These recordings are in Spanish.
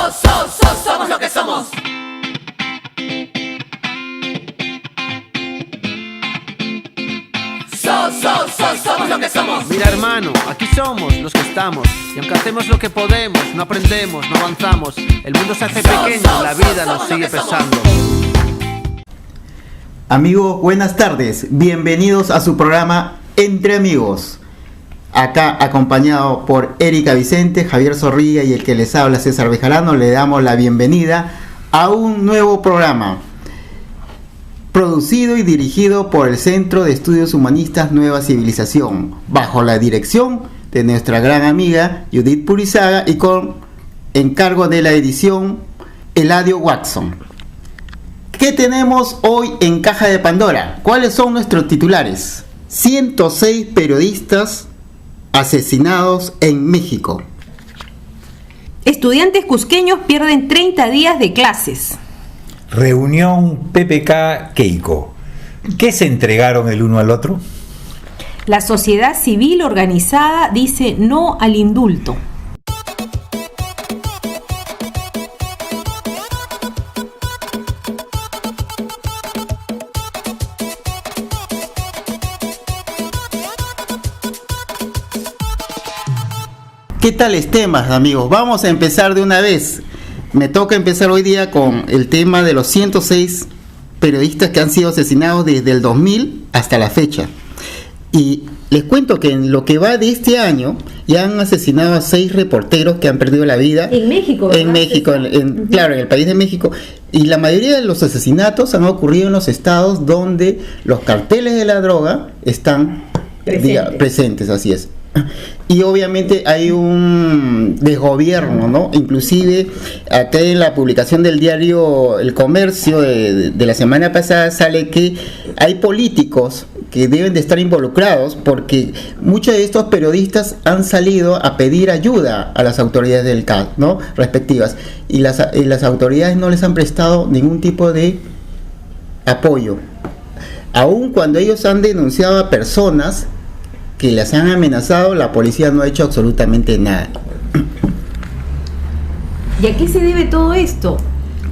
Somos lo que somos. Somos lo que somos. Mira, hermano, aquí somos los que estamos. Y aunque hacemos lo que podemos, no aprendemos, no avanzamos. El mundo se hace pequeño, la vida nos sigue pesando. Amigos, buenas tardes. Bienvenidos a su programa Entre Amigos. Acá acompañado por Erika Vicente, Javier Zorrilla y el que les habla César Bejarano, le damos la bienvenida a un nuevo programa producido y dirigido por el Centro de Estudios Humanistas Nueva Civilización, bajo la dirección de nuestra gran amiga Judith Purizaga y con encargo de la edición Eladio Watson. ¿Qué tenemos hoy en Caja de Pandora? ¿Cuáles son nuestros titulares? 106 periodistas asesinados en México. Estudiantes cusqueños pierden 30 días de clases. Reunión PPK Keiko. ¿Qué se entregaron el uno al otro? La sociedad civil organizada dice no al indulto. ¿Qué tales temas, amigos? Vamos a empezar de una vez. Me toca empezar hoy día con el tema de los 106 periodistas que han sido asesinados desde el 2000 hasta la fecha. Y les cuento que en lo que va de este año ya han asesinado a 6 reporteros que han perdido la vida. En México, ¿verdad? En México, claro, en el país de México. Y la mayoría de los asesinatos han ocurrido en los estados donde los carteles de la droga están presentes, así es. Y obviamente hay un desgobierno, ¿no? Inclusive acá en la publicación del diario El Comercio de la semana pasada sale que hay políticos que deben de estar involucrados porque muchos de estos periodistas han salido a pedir ayuda a las autoridades del caso, ¿no? Respectivas, y las autoridades no les han prestado ningún tipo de apoyo, aun cuando ellos han denunciado a personas que las han amenazado. La policía no ha hecho absolutamente nada. ¿Y a qué se debe todo esto?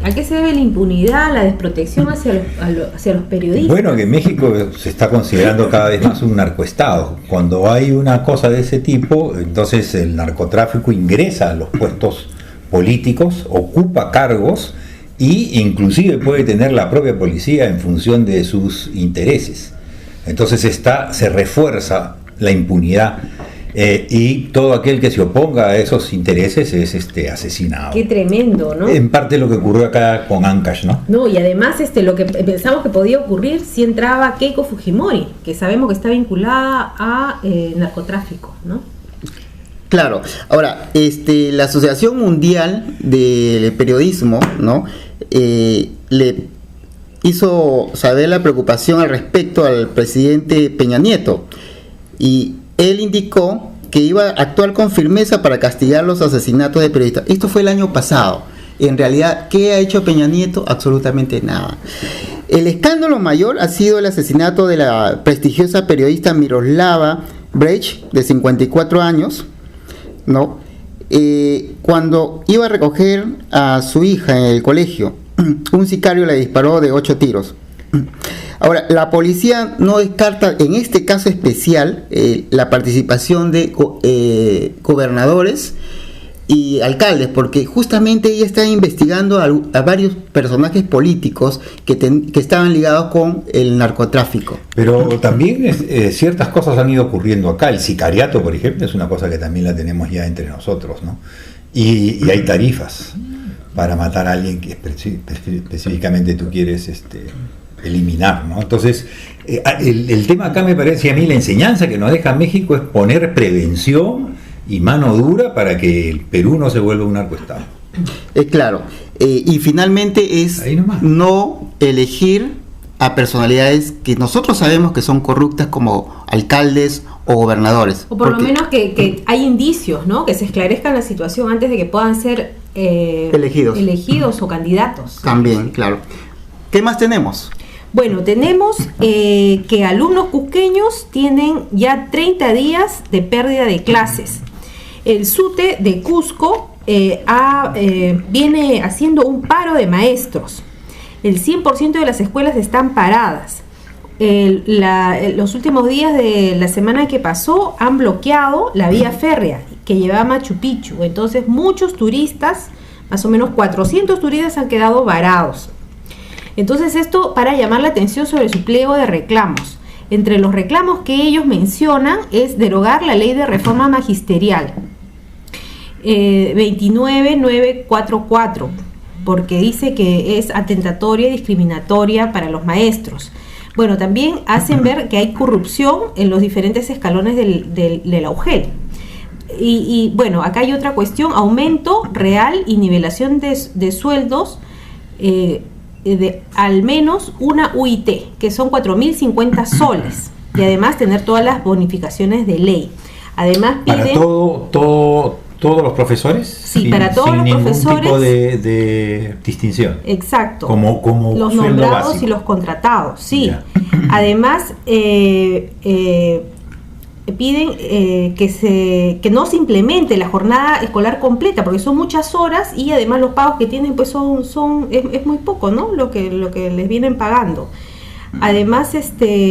¿A qué se debe la impunidad, la desprotección hacia los periodistas? Bueno, que México se está considerando cada vez más un narcoestado. Cuando hay una cosa de ese tipo, entonces el narcotráfico ingresa a los puestos políticos, ocupa cargos y inclusive puede tener la propia policía en función de sus intereses. Entonces se refuerza la impunidad y todo aquel que se oponga a esos intereses es asesinado. Qué tremendo, ¿no? En parte lo que ocurrió acá con Ancash, ¿no? No, y además lo que pensamos que podía ocurrir si entraba Keiko Fujimori, que sabemos que está vinculada a narcotráfico, ¿no? Claro. Ahora, la Asociación Mundial de Periodismo, ¿no? Le hizo saber la preocupación al respecto al presidente Peña Nieto, y él indicó que iba a actuar con firmeza para castigar los asesinatos de periodistas. Esto fue el año pasado. En realidad, ¿qué ha hecho Peña Nieto? Absolutamente nada. El escándalo mayor ha sido el asesinato de la prestigiosa periodista Miroslava Brecht, de 54 años, ¿no? Cuando iba a recoger a su hija en el colegio, un sicario le disparó de 8 tiros. Ahora, la policía no descarta en este caso especial la participación de gobernadores y alcaldes, porque justamente ella está investigando a varios personajes políticos que estaban ligados con el narcotráfico. Pero también ciertas cosas han ido ocurriendo acá. El sicariato, por ejemplo, es una cosa que también la tenemos ya entre nosotros, ¿no? Y hay tarifas para matar a alguien que específicamente tú quieres eliminar, ¿no? Entonces, el tema acá me parece a mí, la enseñanza que nos deja México es poner prevención y mano dura para que el Perú no se vuelva un narcoestado. Claro, y finalmente es no elegir a personalidades que nosotros sabemos que son corruptas, como alcaldes o gobernadores. O por lo menos que hay indicios, ¿no? Que se esclarezca la situación antes de que puedan ser elegidos o candidatos. También, claro. ¿Qué más tenemos? Bueno, tenemos que alumnos cusqueños tienen ya 30 días de pérdida de clases. El SUTE de Cusco viene haciendo un paro de maestros. El 100% de las escuelas están paradas. Los últimos días de la semana que pasó han bloqueado la vía férrea que lleva a Machu Picchu. Entonces muchos turistas, más o menos 400 turistas, han quedado varados. Entonces esto para llamar la atención sobre su pliego de reclamos. Entre los reclamos que ellos mencionan es derogar la ley de reforma magisterial 29944, porque dice que es atentatoria y discriminatoria para los maestros. Bueno, también hacen ver que hay corrupción en los diferentes escalones del UGEL. Y bueno, acá hay otra cuestión: aumento real y nivelación de sueldos de al menos una UIT, que son 4.050 soles, y además tener todas las bonificaciones de ley. Además piden... ¿Para todos los profesores? Sí, para todos los ningún profesores. Tipo de distinción. Exacto. Como los sueldo nombrados básico. y los contratados, sí. Ya. Además, piden que no se implemente la jornada escolar completa, porque son muchas horas y además los pagos que tienen pues es muy poco, ¿no? Lo que les vienen pagando. Además,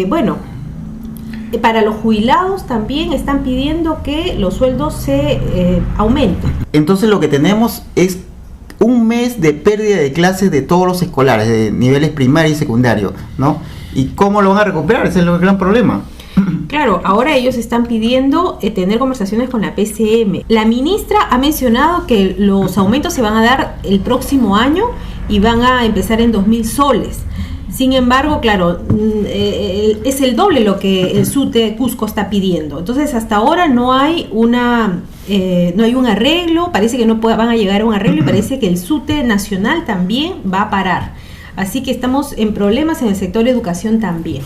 bueno, para los jubilados también están pidiendo que los sueldos se aumenten. Entonces lo que tenemos es un mes de pérdida de clases de todos los escolares, de niveles primario y secundario, ¿no? ¿Y cómo lo van a recuperar? Ese es el gran problema. Claro, ahora ellos están pidiendo tener conversaciones con la PCM. La ministra ha mencionado que los aumentos se van a dar el próximo año y van a empezar en 2.000 soles. Sin embargo, claro, es el doble lo que el SUTE Cusco está pidiendo. Entonces, hasta ahora no hay un arreglo, parece que no van a llegar a un arreglo y parece que el SUTE nacional también va a parar. Así que estamos en problemas en el sector de educación también.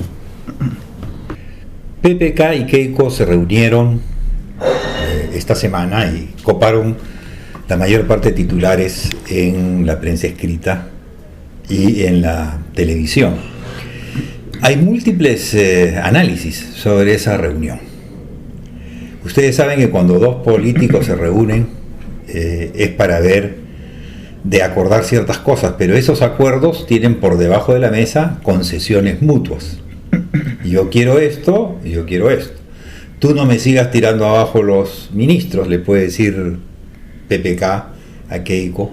PPK y Keiko se reunieron esta semana y coparon la mayor parte de titulares en la prensa escrita y en la televisión. Hay múltiples análisis sobre esa reunión. Ustedes saben que cuando dos políticos se reúnen es para de acordar ciertas cosas, pero esos acuerdos tienen por debajo de la mesa concesiones mutuas. Yo quiero esto y yo quiero esto. Tú no me sigas tirando abajo los ministros, le puede decir PPK a Keiko,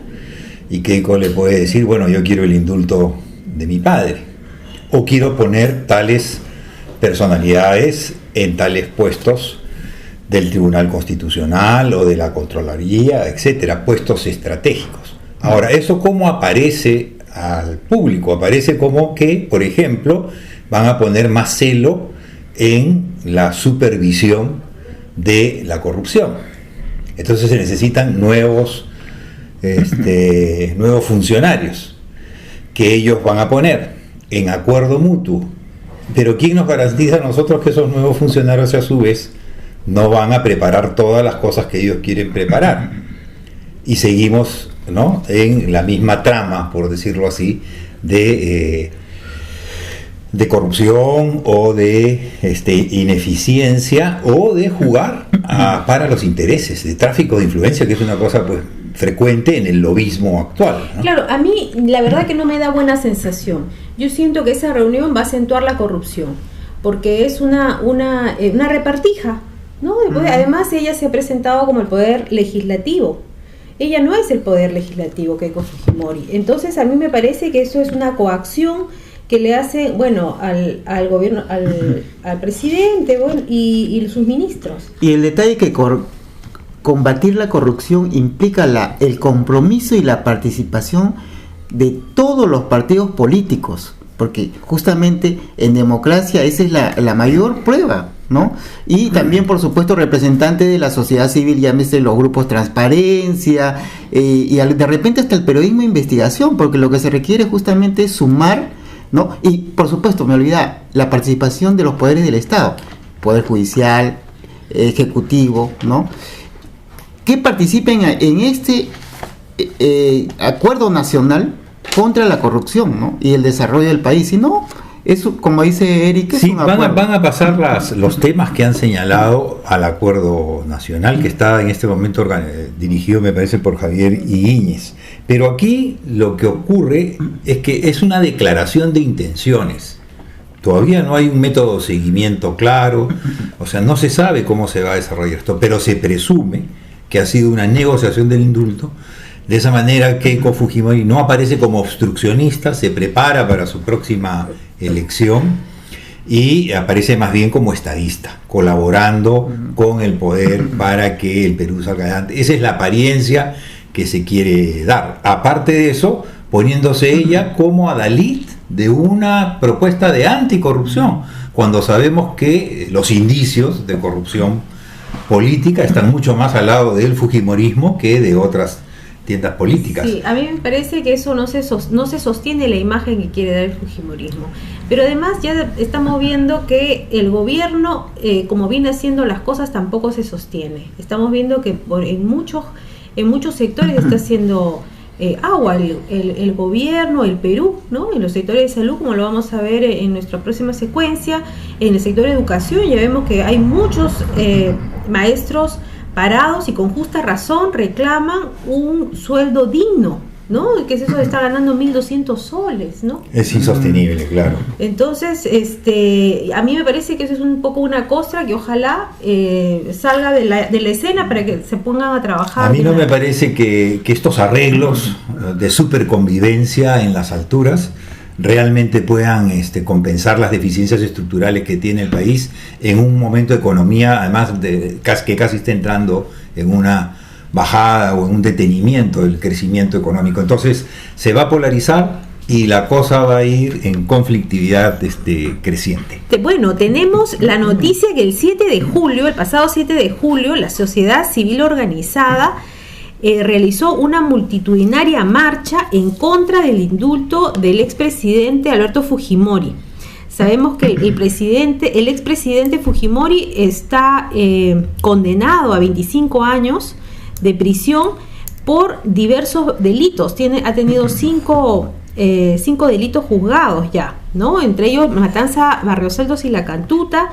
y Keiko le puede decir, bueno, yo quiero el indulto de mi padre, o quiero poner tales personalidades en tales puestos del Tribunal Constitucional o de la Contraloría, etcétera, puestos estratégicos. Ahora, ¿eso cómo aparece al público? Aparece como que, por ejemplo, van a poner más celo en la supervisión de la corrupción. Entonces se necesitan nuevos funcionarios que ellos van a poner en acuerdo mutuo. Pero ¿quién nos garantiza a nosotros que esos nuevos funcionarios a su vez no van a preparar todas las cosas que ellos quieren preparar? Y seguimos, ¿no?, en la misma trama, por decirlo así, de corrupción o de ineficiencia o de jugar para los intereses, de tráfico de influencia, que es una cosa pues frecuente en el lobismo actual, ¿no? Claro, a mí la verdad que no me da buena sensación. Yo siento que esa reunión va a acentuar la corrupción, porque es una repartija, ¿no? Además ella se ha presentado como el poder legislativo. Ella no es el poder legislativo, Keiko Fujimori. Entonces a mí me parece que eso es una coacción que le hace, bueno, al gobierno, al presidente, bueno, y sus ministros. Y el detalle que combatir la corrupción implica el compromiso y la participación de todos los partidos políticos, porque justamente en democracia esa es la mayor prueba, ¿no? Y también, por supuesto, representantes de la sociedad civil, llámese los grupos Transparencia, y de repente hasta el periodismo de investigación, porque lo que se requiere justamente es sumar, ¿no? Y por supuesto, me olvida la participación de los poderes del Estado, poder judicial, ejecutivo, ¿no?, que participen en este acuerdo nacional contra la corrupción, ¿no?, y el desarrollo del país. Si no, Eso, como dice Eric, es Sí, un van acuerdo. a pasar los temas que han señalado al acuerdo nacional que está en este momento dirigido, me parece, por Javier Higuíñez. Pero aquí lo que ocurre es que es una declaración de intenciones. Todavía no hay un método de seguimiento claro, o sea, no se sabe cómo se va a desarrollar esto, pero se presume que ha sido una negociación del indulto, de esa manera Keiko Fujimori no aparece como obstruccionista, se prepara para su próxima elección y aparece más bien como estadista, colaborando con el poder para que el Perú salga adelante. Esa es la apariencia que se quiere dar. Aparte de eso, poniéndose ella como adalid de una propuesta de anticorrupción, cuando sabemos que los indicios de corrupción política están mucho más al lado del fujimorismo que de otras tiendas políticas. Sí, a mí me parece que eso no se sostiene la imagen que quiere dar el fujimorismo. Pero además ya estamos viendo que el gobierno, como viene haciendo las cosas, tampoco se sostiene. Estamos viendo que en muchos sectores está haciendo agua el gobierno, el Perú, ¿no? En los sectores de salud, como lo vamos a ver en nuestra próxima secuencia, en el sector de educación ya vemos que hay muchos maestros parados y con justa razón reclaman un sueldo digno, ¿no? ¿Qué es eso de estar ganando 1.200 soles, ¿no? Es insostenible, claro. Entonces, a mí me parece que eso es un poco una costra que ojalá salga de la escena para que se pongan a trabajar. A mí no me parece que estos arreglos de superconvivencia en las alturas realmente puedan compensar las deficiencias estructurales que tiene el país en un momento de economía, además que casi está entrando en una bajada o en un detenimiento del crecimiento económico. Entonces se va a polarizar y la cosa va a ir en conflictividad creciente. Bueno, tenemos la noticia que el pasado 7 de julio, la sociedad civil organizada realizó una multitudinaria marcha en contra del indulto del expresidente Alberto Fujimori. Sabemos que el expresidente Fujimori está condenado a 25 años de prisión por diversos delitos. Ha tenido cinco delitos juzgados ya, ¿no? Entre ellos Matanza, Barriosaldos y La Cantuta.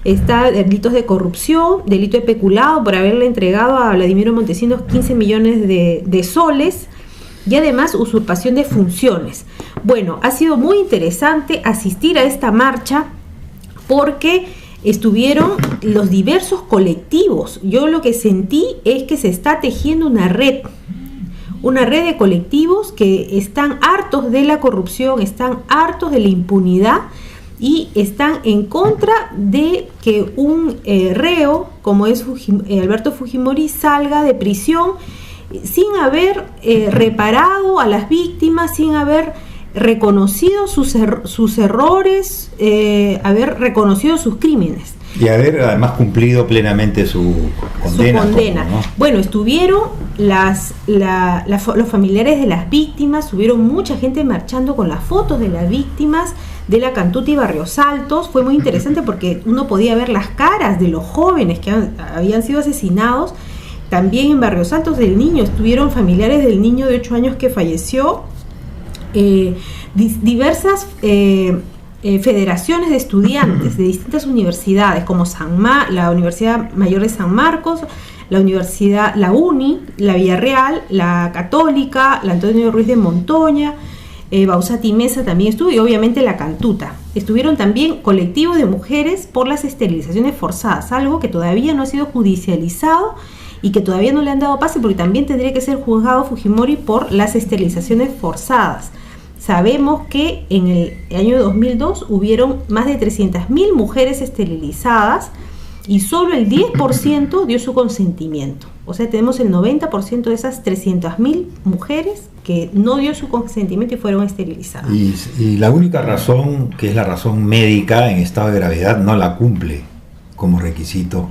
Está delitos de corrupción, delito de peculado por haberle entregado a Vladimiro Montesinos 15 millones de soles y además usurpación de funciones. Bueno, ha sido muy interesante asistir a esta marcha porque estuvieron los diversos colectivos. Yo lo que sentí es que se está tejiendo una red de colectivos que están hartos de la corrupción, están hartos de la impunidad y están en contra de que un reo como es Alberto Fujimori salga de prisión sin haber reparado a las víctimas, sin haber reconocido sus errores, haber reconocido sus crímenes. Y haber además cumplido plenamente su condena. ¿No? Bueno, estuvieron los familiares de las víctimas, subieron mucha gente marchando con las fotos de las víctimas de La Cantuta y Barriosaltos. Fue muy interesante porque uno podía ver las caras de los jóvenes que habían sido asesinados. También en Barriosaltos del niño, estuvieron familiares del niño de 8 años que falleció. Diversas federaciones de estudiantes de distintas universidades como la Universidad Mayor de San Marcos, la UNI, la Villarreal, la Católica, la Antonio Ruiz de Montoña, Bausati Mesa también estuvo, y obviamente La Cantuta. Estuvieron también colectivos de mujeres por las esterilizaciones forzadas, algo que todavía no ha sido judicializado y que todavía no le han dado pase porque también tendría que ser juzgado Fujimori por las esterilizaciones forzadas. Sabemos que en el año 2002 hubieron más de 300.000 mujeres esterilizadas y solo el 10% dio su consentimiento. O sea, tenemos el 90% de esas 300.000 mujeres que no dio su consentimiento y fueron esterilizadas. Y la única razón, que es la razón médica en estado de gravedad, no la cumple como requisito.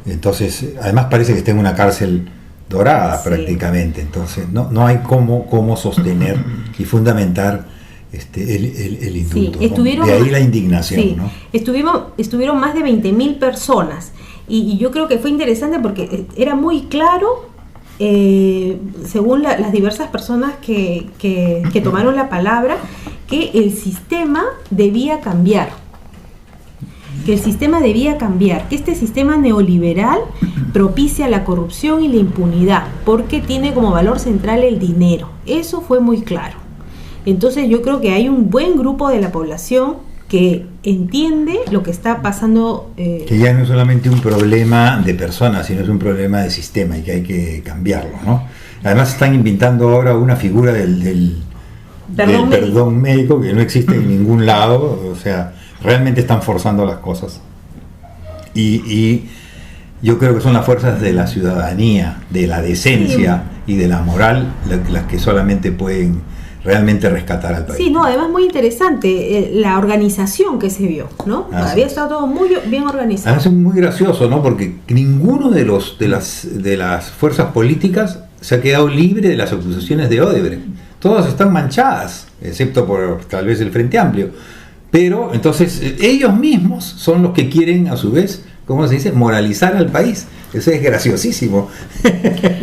Entonces, además parece que está en una cárcel dorada, sí, prácticamente. Entonces, no hay cómo sostener y fundamentar el indulto. Sí, de ahí la indignación. Sí, ¿no? Estuvieron más de 20.000 personas y yo creo que fue interesante porque era muy claro, según las diversas personas que tomaron la palabra, que el sistema debía cambiar. Que este sistema neoliberal propicia la corrupción y la impunidad, porque tiene como valor central el dinero. Eso fue muy claro. Entonces yo creo que hay un buen grupo de la población que entiende lo que está pasando. Que ya no es solamente un problema de personas, sino es un problema de sistema y que hay que cambiarlo, ¿no? Además están inventando ahora una figura del perdón médico que no existe en ningún lado, o sea, realmente están forzando las cosas. Y yo creo que son las fuerzas de la ciudadanía, de la decencia y de la moral las que solamente pueden realmente rescatar al país. Sí, no, además muy interesante la organización que se vio, ¿no? Había estado todo muy bien organizado. Además es muy gracioso, ¿no? Porque ninguno de las fuerzas políticas se ha quedado libre de las acusaciones de Odebrecht. Todas están manchadas, excepto por tal vez el Frente Amplio. Pero entonces ellos mismos son los que quieren, a su vez, ¿cómo se dice?, moralizar al país. Eso es graciosísimo.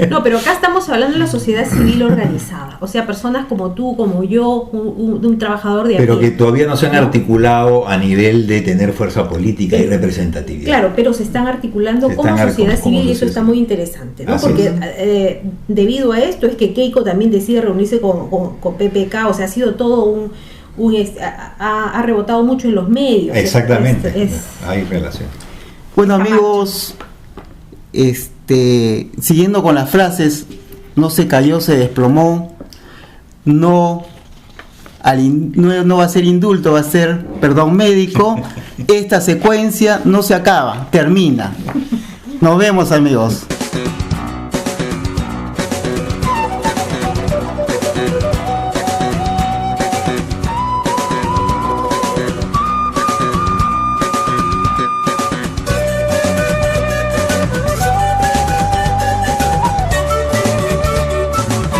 No, pero acá estamos hablando de la sociedad civil organizada, o sea, personas como tú, como yo, un trabajador de pero que todavía no se han articulado a nivel de tener fuerza política y representatividad. Claro, pero se están articulando como sociedad civil y eso está muy interesante, ¿no? Porque debido a esto es que Keiko también decide reunirse con PPK, o sea, ha sido todo ha rebotado mucho en los medios. Exactamente, hay relación. Bueno, amigos, siguiendo con las frases, no se cayó, se desplomó, no va a ser indulto, va a ser perdón médico. Esta secuencia no se acaba, termina. Nos vemos, amigos.